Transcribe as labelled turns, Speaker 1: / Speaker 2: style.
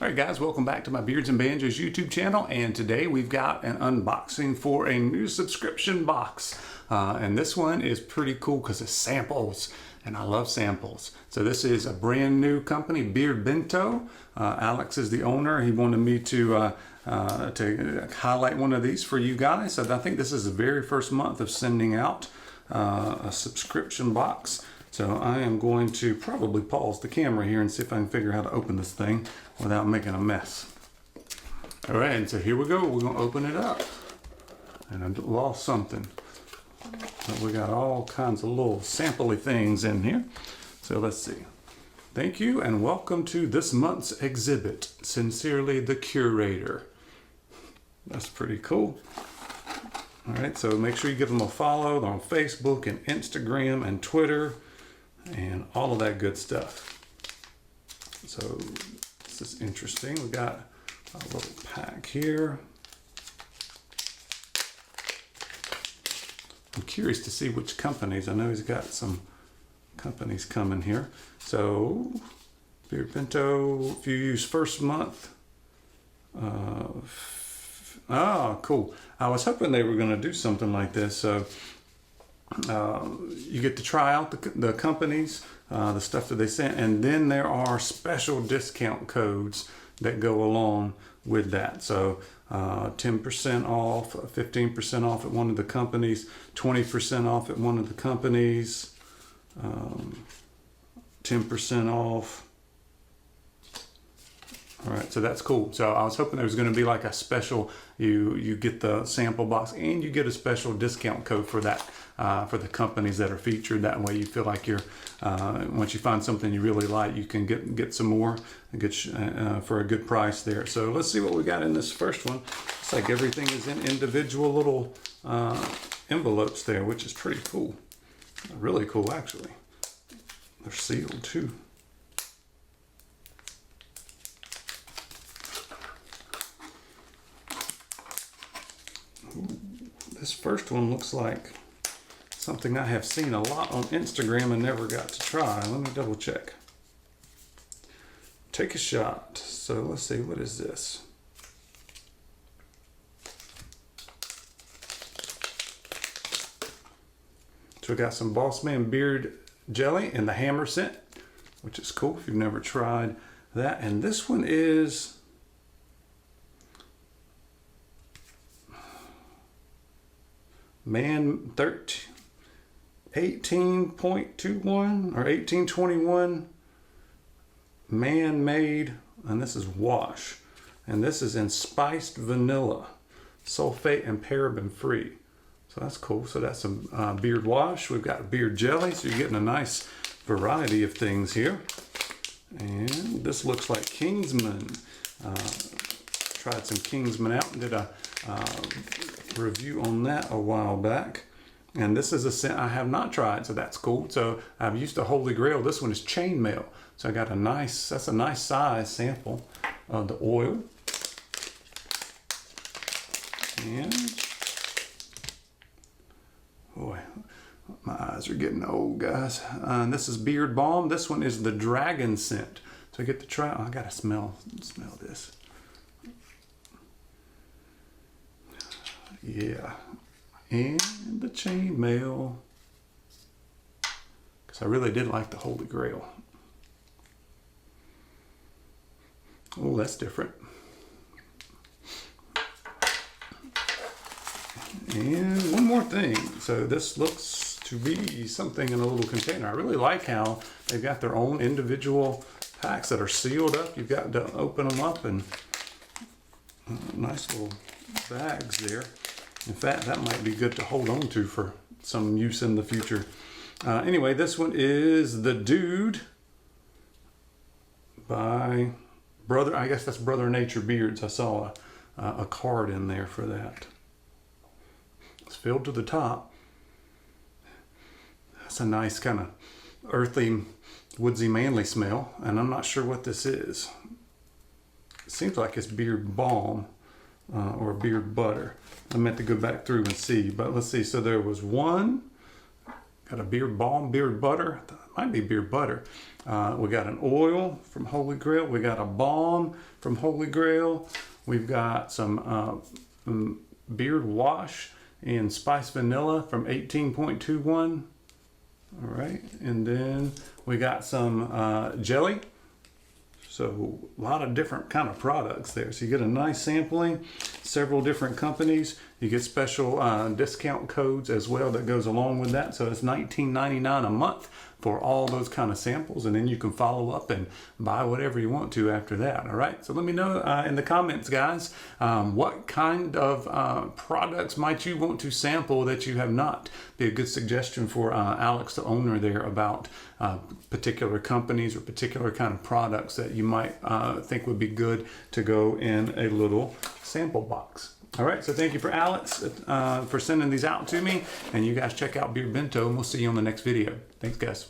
Speaker 1: Alright guys, welcome back to my Beards and Banjos YouTube channel, and today we've got an unboxing for a new subscription box. And this one is pretty cool because it's samples, and I love samples. So this is a brand new company, Beardbento. Alex is the owner. He wanted me to highlight one of these for you guys. So I think this is the very first month of sending out a subscription box. So I am going to probably pause the camera here and see if I can figure out how to open this thing without making a mess. All right, and so here we go. We're gonna open it up. And I lost something. But we got all kinds of little sampley things in here. So let's see. Thank you and welcome to this month's exhibit. Sincerely, the curator. That's pretty cool. All right, so make sure you give them a follow. They're on Facebook and Instagram and Twitter and all of that good stuff. So this is interesting. We got a little pack here. I'm curious to see which companies. I know he's got some companies coming here. So Beardbento, if you use first month. Cool. I was hoping they were going to do something like this. So you get to try out the companies, the stuff that they sent, and then there are special discount codes that go along with that. So 10% off, 15% off at one of the companies, 20% off at one of the companies, 10% off. All right, so that's cool. So I was hoping there was going to be like a special, you get the sample box and you get a special discount code for that, for the companies that are featured. That way you feel like you're, once you find something you really like, you can get some more and get for a good price there. So let's see what we got in this first one. It's like everything is in individual little envelopes there, which is pretty cool. Really cool, actually. They're sealed too. This first one looks like something I have seen a lot on Instagram and never got to try. Let me double check. Take a shot. So let's see, what is this? So we got some Boss Man Beard Jelly in the Hammer scent, which is cool if you've never tried that. And this one is Man 18.21 or 1821 man-made, and this is wash, and this is in spiced vanilla, sulfate and paraben free. So that's cool. So that's some beard wash. We've got beard jelly, so you're getting a nice variety of things here. And this looks like Kingsman. Tried some Kingsman out and did a review on that a while back, and this is a scent I have not tried, so that's cool. So I've used the Holy Grail. This one is chainmail, so I got a nice, that's a nice size sample of the oil. And boy, my eyes are getting old, guys. And this is Beard Balm. This one is the dragon scent, so I get to try. I gotta smell this. Yeah, and the chainmail, because I really did like the Holy Grail. Oh, that's different. And one more thing. So this looks to be something in a little container. I really like how they've got their own individual packs that are sealed up. You've got to open them up, and nice little bags there. In fact, that might be good to hold on to for some use in the future. Anyway, this one is The Dude by Brother, I guess that's Brother Nature Beards. I saw a card in there for that. It's filled to the top. That's a nice kind of earthy, woodsy, manly smell, and I'm not sure what this is. It seems like it's beard balm. Or beard butter. I meant to go back through and see, but let's see. So there was one, Got a beard balm, beard butter. It might be beard butter. We got an oil from Holy Grail. We got a balm from Holy Grail. We've got some beard wash in Spice Vanilla from 18.21. All right, and then we got some jelly. So a lot of different kind of products there. So you get a nice sampling, several different companies. You get special discount codes as well that goes along with that. So it's $19.99 a month for all those kind of samples. And then you can follow up and buy whatever you want to after that. All right. So let me know in the comments, guys, what kind of products might you want to sample that you have not? Be a good suggestion for Alex, the owner there, about particular companies or particular kind of products that you might think would be good to go in a little sample box. All right, so thank you for Alex for sending these out to me, and you guys check out Beardbento, and we'll see you on the next video. Thanks, guys.